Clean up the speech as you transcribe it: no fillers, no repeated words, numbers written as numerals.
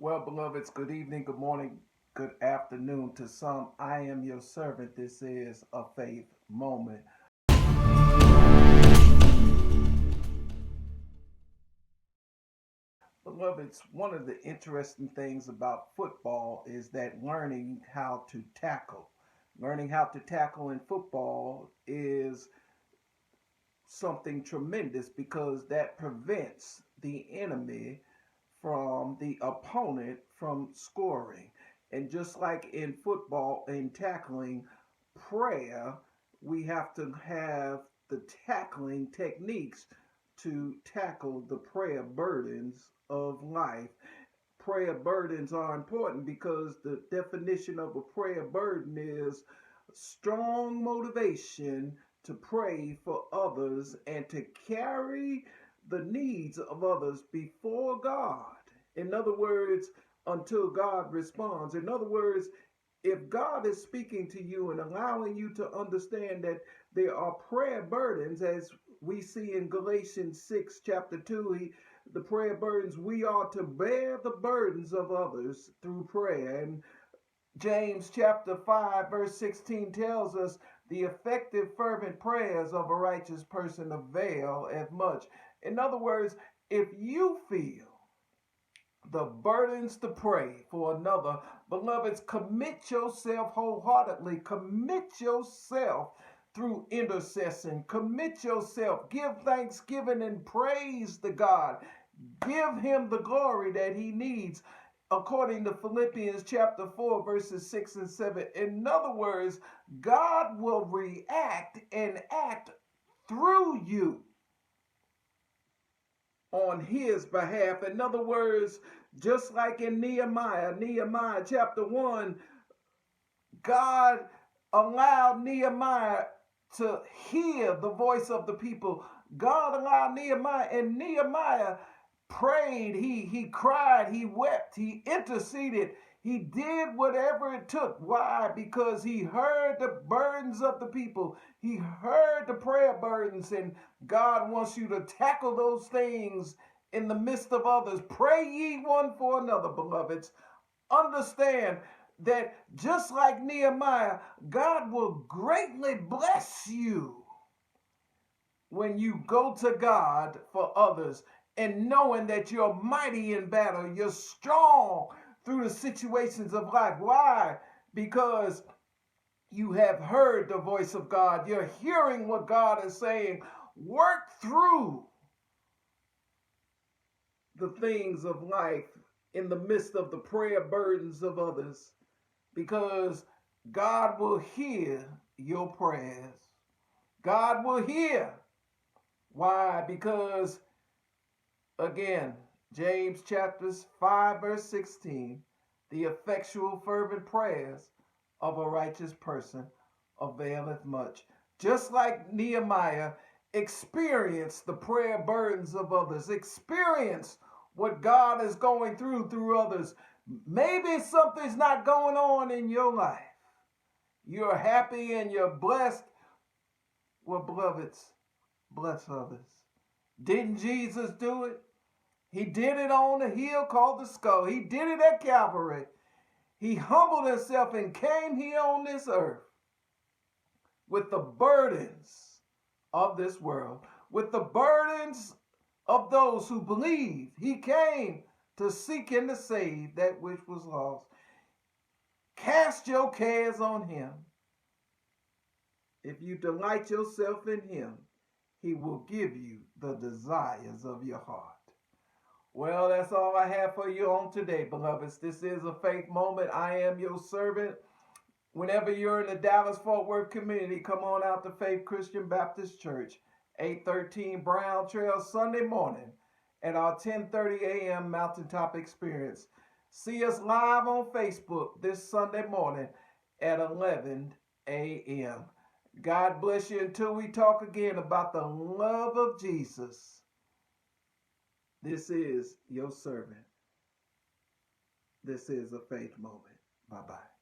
Well, beloveds, good evening, good morning, good afternoon to some. I am your servant. This is a faith moment. Beloveds, one of the interesting things about football is that learning how to tackle. Learning how to tackle in football is something tremendous because that prevents the enemy from the opponent from scoring. And just like in football and tackling, prayer, we have to have the tackling techniques to tackle the prayer burdens of life. Prayer burdens are important because the definition of a prayer burden is strong motivation to pray for others and to carry the needs of others before God. In other words, until God responds. In other words, if God is speaking to you and allowing you to understand that there are prayer burdens, as we see in Galatians 6, chapter 2, the prayer burdens, we are to bear the burdens of others through prayer. And James chapter 5, verse 16 tells us the effective, fervent prayers of a righteous person avail as much. In other words, if you feel the burdens to pray for another, beloveds, commit yourself wholeheartedly. Commit yourself through intercession. Commit yourself. Give thanksgiving and praise to God. Give him the glory that he needs, according to Philippians chapter 4, verses 6 and 7. In other words, God will react and act through you on his behalf. In other words, just like in Nehemiah chapter 1, God allowed Nehemiah to hear the voice of the people. God allowed Nehemiah, and Nehemiah prayed, he cried, he wept, he interceded, he did whatever it took. Why? Because he heard the burdens of the people. He heard the prayer burdens, and God wants you to tackle those things in the midst of others. Pray ye one for another, beloveds. Understand that just like Nehemiah, God will greatly bless you when you go to God for others and knowing that you're mighty in battle, you're strong through the situations of life. Why? Because you have heard the voice of God. You're hearing what God is saying. Work through the things of life in the midst of the prayer burdens of others, because God will hear your prayers. God will hear. Why? Because, again, James chapters 5, verse 16, the effectual fervent prayers of a righteous person availeth much. Just like Nehemiah experienced the prayer burdens of others, experience what God is going through others. Maybe something's not going on in your life. You're happy and you're blessed. Well, beloveds, bless others. Didn't Jesus do it? He did it on the hill called the skull. He did it at Calvary. He humbled himself and came here on this earth with the burdens of this world, with the burdens of those who believe. He came to seek and to save that which was lost. Cast your cares on him. If you delight yourself in him, he will give you the desires of your heart. Well, that's all I have for you on today, beloveds. This is a faith moment. I am your servant. Whenever you're in the Dallas-Fort Worth community, come on out to Faith Christian Baptist Church, 813 Brown Trail, Sunday morning at our 10:30 a.m. Mountaintop Experience. See us live on Facebook this Sunday morning at 11 a.m. God bless you until we talk again about the love of Jesus. This is your servant. This is a faith moment. Bye-bye.